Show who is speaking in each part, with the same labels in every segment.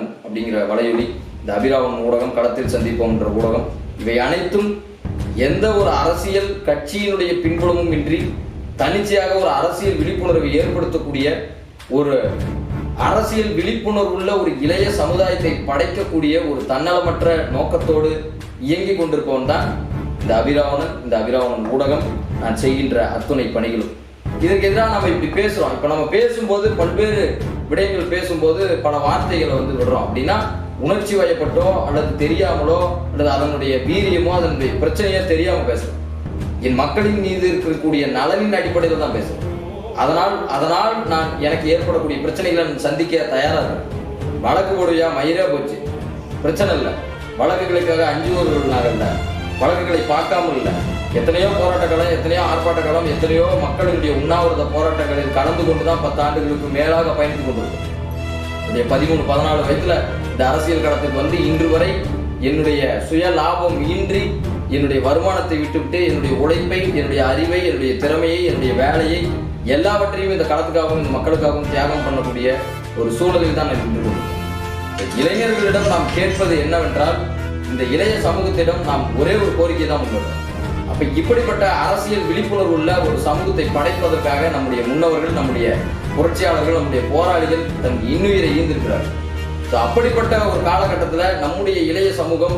Speaker 1: அபிராவணன் அப்படிங்கிற வலையொலி, இந்த அபிராவணன் ஊடகம், களத்தில் சந்திப்போம் என்ற ஊடகம், இவை அனைத்தும் எந்த ஒரு அரசியல் கட்சியினுடைய பின்புலமும் இன்றி தனிச்சையாக ஒரு அரசியல் விழிப்புணர்வை ஏற்படுத்தக்கூடிய, ஒரு அரசியல் விழிப்புணர்வுள்ள ஒரு இளைய சமுதாயத்தை படைக்கக்கூடிய ஒரு தன்னலமற்ற நோக்கத்தோடு இயங்கிக் கொண்டிருப்பவன் தான் இந்த அபிராவணன் ஊடகம். நான் செய்கின்ற அத்துணை பணிகளும் இதற்கு எதிராக நம்ம இப்படி பேசுறோம். இப்ப நம்ம பேசும்போது பல்வேறு விடயங்கள் பேசும்போது பல வார்த்தைகளை விடுறோம். அப்படின்னா உணர்ச்சி வயப்பட்டோ அல்லது தெரியாமலோ அல்லது அதனுடைய வீரியமோ அதனுடைய பிரச்சனையோ தெரியாம பேசுறோம். என் மக்களின் மீது இருக்கக்கூடிய நலனின் அடிப்படையில் தான் பேசுறோம். அதனால் நான் எனக்கு ஏற்படக்கூடிய பிரச்சனைகளை சந்திக்க தயாரா இருக்கேன். வழக்கு போடுவியா, மயிரா போச்சு, பிரச்சனை இல்லை. வழக்குகளுக்காக அஞ்சுவர்கள் இல்லை, வழக்குகளை பார்க்காமல் இல்லை. எத்தனையோ போராட்டங்களும், எத்தனையோ ஆர்ப்பாட்டங்களும், எத்தனையோ மக்களுடைய உண்ணாவிரத போராட்டங்களில் கலந்து கொண்டுதான் 10 ஆண்டுகளுக்கு மேலாக பயணித்துக் கொண்டிருக்கும். 13-14 வயதுல இந்த அரசியல் களத்துக்கு இன்று வரை என்னுடைய சுய லாபம் இன்றி என்னுடைய வருமானத்தை விட்டுவிட்டு என்னுடைய உழைப்பை, என்னுடைய அறிவை, என்னுடைய திறமையை, என்னுடைய வேலையை எல்லாவற்றையும் இந்த களத்துக்காகவும் இந்த மக்களுக்காகவும் தியாகம் பண்ணக்கூடிய ஒரு சூழலில் தான் நின்று கொண்டிருக்கிறோம். இளைஞர்களிடம் நாம் கேட்பது என்னவென்றால், இந்த இளைய சமூகத்திடம் நாம் ஒரே ஒரு கோரிக்கை தான் முன்வைக்கிறோம். அப்ப இப்படிப்பட்ட அரசியல் விழிப்புணர்வு உள்ள ஒரு சமூகத்தை படைப்பதற்காக நம்முடைய முன்னவர்கள், நம்முடைய புரட்சியாளர்கள், நம்முடைய போராளிகள் தன் இன்னுயிரை ஈந்திருக்கிறார்கள். அப்படிப்பட்ட ஒரு காலகட்டத்தில் நம்முடைய இளைய சமூகம்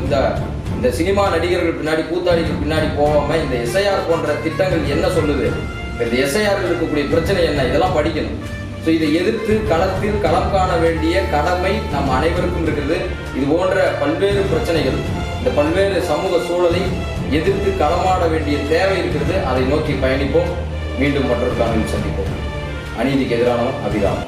Speaker 1: இந்த சினிமா நடிகர்கள் பின்னாடி, கூத்தாடிகள் பின்னாடி போகாம இந்த எஸ்ஐஆர் போன்ற திட்டங்கள் என்ன சொல்லுது, இந்த எஸ்ஐஆர் இருக்கக்கூடிய பிரச்சனை என்ன, இதெல்லாம் படிக்கணும். இதை எதிர்த்து களத்தில் களம் காண வேண்டிய கடமை நம் அனைவருக்கும் இருக்கிறது. இது போன்ற பல்வேறு பிரச்சனைகள், இந்த பல்வேறு சமூக சூழலை எதிர்த்து களமாட வேண்டிய தேவை இருக்கிறது. அதை நோக்கி பயணிப்போம். மீண்டும் மற்றொரு காணொலியில் சந்திப்போம். அநீதிக்கு எதிரானவன் அபிராமன்.